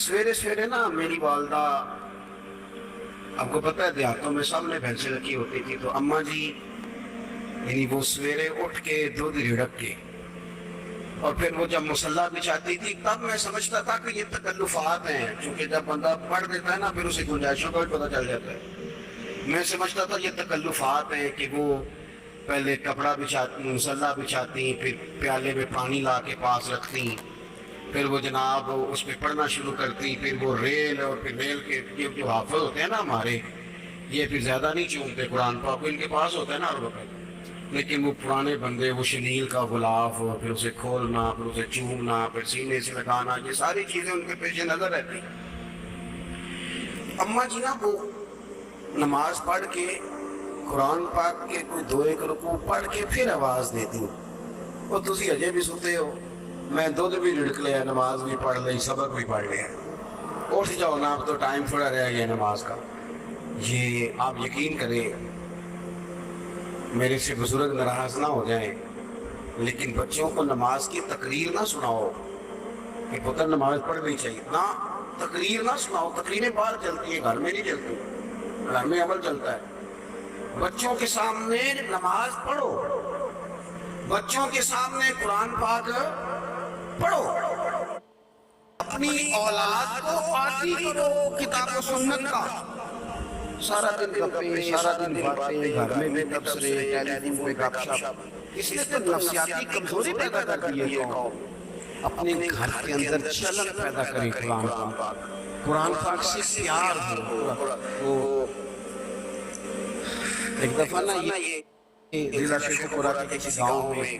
سویرے سویرے نا میری والدہ، آپ کو پتہ ہے دیہاتوں میں سامنے بھینسیں رکھی ہوتی تھی، تو اماں جی یعنی وہ سویرے اٹھ کے دودھ رڑک کے اور پھر وہ جب مصلی بچھاتی تھی تب میں سمجھتا تھا کہ یہ تکلفات ہیں، چونکہ جب بندہ پڑھ دیتا ہے نا پھر اسے گنجائشوں کا بھی پتہ چل جاتا ہے۔ میں سمجھتا تھا یہ تکلفات ہیں کہ وہ پہلے کپڑا بچھاتی، مصلی بچھاتی، پھر پیالے میں پانی لا کے پاس رکھتی، پھر وہ جناب اس پہ پڑھنا شروع کرتی، پھر وہ ریل اور پھر ریل کے یہ جو حافظ ہوتے ہیں نا ہمارے، یہ پھر زیادہ نہیں چومتے قرآن پاک، ان کے پاس ہوتا ہے نا عرب کا، لیکن وہ پرانے بندے وہ شنیل کا غلاف، پھر اسے کھولنا، پھر اسے چومنا، پھر سینے سے لگانا، یہ ساری چیزیں ان کے پیش نظر رہتی۔ اماں جی نا وہ نماز پڑھ کے قرآن پاک کے کوئی دو ایک رکوع پڑھ کے پھر آواز دیتی، وہ تسی اجے بھی سوتے ہو، میں دودھ بھی رڑک لیا، نماز بھی پڑھ لی، سبق بھی پڑھ لیا، اٹھ جاؤ نا، اب تو ٹائم تھوڑا رہ گیا نماز کا۔ یہ آپ یقین کریں، میرے سے بزرگ ناراض نہ ہو جائیں، لیکن بچوں کو نماز کی تقریر نہ سناؤ کہ پتر نماز پڑھنی چاہیے، نہ تقریر نہ سناؤ، تقریریں باہر چلتی ہیں، گھر میں نہیں چلتی، گھر میں عمل چلتا ہے۔ بچوں کے سامنے نماز پڑھو، بچوں کے سامنے قرآن پاک پڑھو، اپنی اولاد کو عادی کرو کتاب و سنت کا۔ سارا دن گپیں، سارا دن باتیں، گھر میں بھی تبصرے، ٹیلی فون پہ گپ شپ، اس نے تو نفسیاتی کمزوری پیدا کر دی ہے قوم۔ اپنے گھر کے اندر چلن پیدا کریں قرآن پاک، قرآن پاک سے پیار ہو۔ ایک دفعہ نا یہ ضلع شیخ پورہ کے کسی گاؤں میں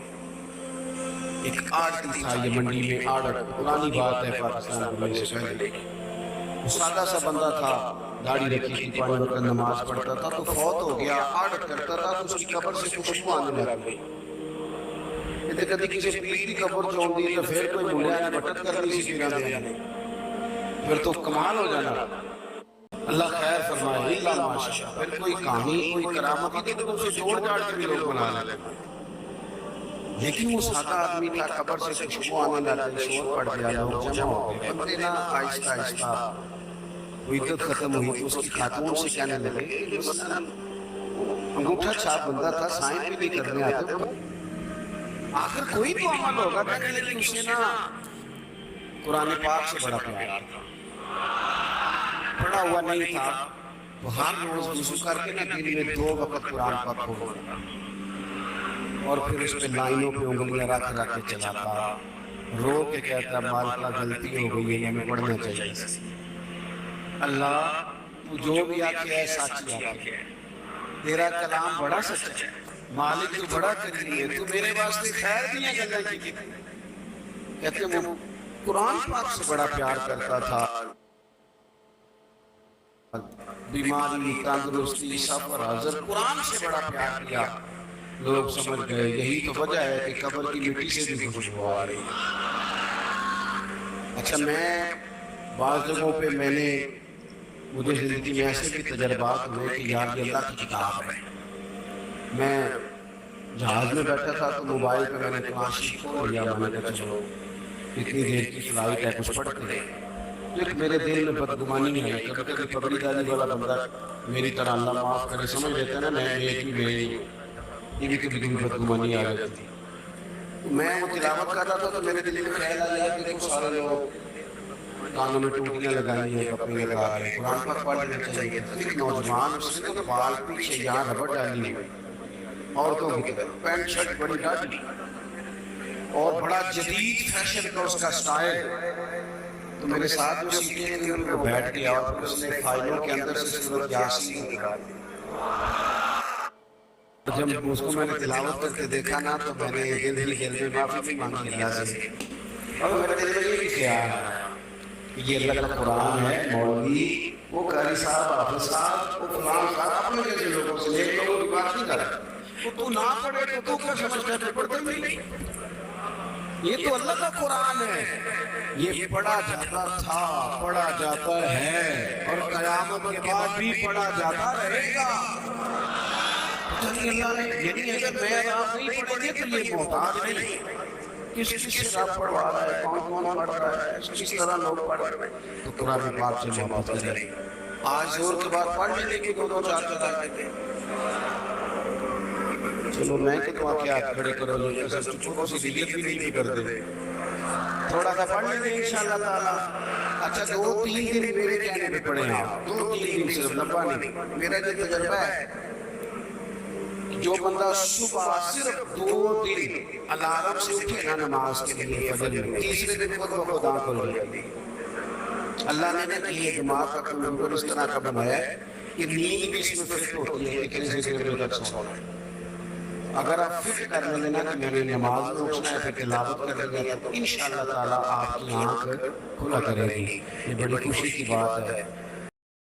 ایک آڑتی تھا، یہ منڈی میں آڑت، پرانی بات ہے پاکستان بننے سے پہلے، سادہ سا بندہ تھا، داڑھی رکھی تھی، 5 وقت نماز پڑھتا تھا، تو فوت ہو گیا، آڑت کرتا تھا تو اس کی قبر سے خوشبو آنے لگ گئی۔ یہ کدی کسی پیر کی قبر چون دی تو پھر کوئی ملیا نے بٹت کرنی سی پیرا دے، پھر تو کمال ہو جانا۔ اللہ خیر فرمائے، اللہ ماشاء، پھر کوئی کہانی کوئی کرامت ہی تو اسے جوڑ جاڑ کے بھی لوگ بنا لے، لیکن وہ سادہ آدمی تھا، قبر سے خوشبو آنے لگ گئی، شور پڑ گیا، لوگ جمع ہو گئے، بندے نا آہستہ آہستہ وہ عدت ختم ہوئی تو اس کی خاتون سے کہنے لگے کہ مثلا انگوٹھا چھاپ بندہ تھا، سائن بھی نہیں کرنے آتے، آخر کوئی تو عمل ہوگا، لیکن اسے نا قرآن پاک سے بڑا پیار تھا، پڑھا ہوا نہیں تھا، وہ ہر روز وضو کر کے نا دن میں 2 وقت قرآن پاک کھولتا اور پھر اس پہ لائنوں پہ انگلیاں رکھ رکھ کے چلاتا، رو کے کہتا مالکہ غلطی ہو گئی ہے، ہمیں پڑھنا چاہیے۔ اللہ تو جو بھی آکے ہے سچی آکے ہے، تیرا کلام بڑا سچا ہے، مالک تو بڑا کریم ہے، تو میرے واسطے خیر دیا گلہ کی۔ کہتے ہیں وہ قرآن پاک سے بڑا پیار کرتا تھا، بیماری، تندرستی، سفر، حضر، قرآن سے بڑا پیار کیا۔ لوگ سمجھ گئے یہی تو وجہ ہے کہ قبر کی مٹی سے بھی خوشبو آ رہی ہے۔ اچھا، میں بعض جگہوں پہ میں نے مجھے زندگی میں ایسے بھی تجربات ہوئے کہ یار یہ اللہ کی کتاب ہے۔ میں جہاز میں بیٹھا تھا تو موبائل پہ میں نے قرآن شریف کھول لیا، میں نے کہا چلو اتنی دیر کی فلائٹ ہے کچھ پڑھتے ہیں، لیکن میرے دل میں بدگمانی ہے، کبھی کبھی پگڑی داری والا بندہ میری طرح اللہ معاف کرے سمجھ لیتے ہیں نا میں ایک بھی یہ بھی کبھی کبھی بدگمانی آ جاتی تھی۔ میں وہ تلاوت کرتا تھا تو میرے دل میں خیال آیا کہ دیکھو سارے لوگ کانوں میں ٹوٹیاں لگائی ہیں، کپڑے لگا رہے ہیں، قرآن پاک پڑھ لینا چاہیے۔ ایک نوجوان اس نے تو بال پیچھے یہاں ربڑ ڈالی ہوئی، عورتوں کی طرح پینٹ شرٹ بڑی ڈالی اور بڑا جدید فیشن کا اس کا سٹائل، تو میرے ساتھ جو سیٹیں تھیں ان کو بیٹھ گیا اور پھر اس نے فائلوں کے اندر سے سورۃ یاسین نکالی۔ جب اس کو میں نے تلاوت کر کے دیکھا نا تو میں نے دل میں معافی بھی مانگی اللہ سے، اور میرے دل میں یہ بھی خیال آیا کہ یہ اللہ کا قرآن ہے، مولوی وہ قاری صاحب، حافظ صاحب، وہ فلان صاحب اپنے جیسے لوگوں سے نیک لوگوں کی بات نہیں کر رہا، تو نہ پڑھے تو تو کیا سمجھتا ہے کہ پڑھتے بھی نہیں؟ یہ تو اللہ کا قرآن ہے، یہ پڑھا جاتا تھا، پڑھا جاتا ہے اور قیامت کے بعد بھی پڑھا جاتا رہے گا۔ یعنی اگر میں آپ نہیں پڑھیں گے تو یہ محتاج نہیں کہ کس کس سے آپ پڑھوا رہا ہے، کون کون پڑھ رہا ہے، کس طرح لوگ پڑھ رہے ہیں، تو قرآن پاک سے محبت کریں. آج زور کے بعد پڑھ لینے کی دو چار چار آیتیں. چلو میں کہ تو آ کے ہاتھ کھڑے کرو، یہ سب چھوٹوں سی دیگر بھی نہیں کرتے، تھوڑا سا پڑھ لیں گے انشاءاللہ تعالی. اچھا 2-3 دن میرے کہنے پہ پڑھیں آپ، 2-3 دن صرف، لمبا نہیں. میرا جو تجربہ ہے، جو بندہ صبح صرف 2 دن الارم سے اٹھے گا نماز کے لیے فجر میں، تیسرے دن خود بخود آنکھ کھل جاتی. اللہ نے نہ یہ دماغ کا کمپیوٹر اس طرح کا بنایا ہے کہ نیند بھی اس میں فٹ ہوتی ہے کہ کسی سے دیر تک سونا ہے. اگر آپ فٹ کر لیں گے نا کہ میں نے نماز میں اٹھنا ہے پھر تلاوت کر لیں گے تو انشاءاللہ تعالیٰ آپ کی آنکھ کھلا کرے گی. یہ بڑی خوشی کی بات ہے.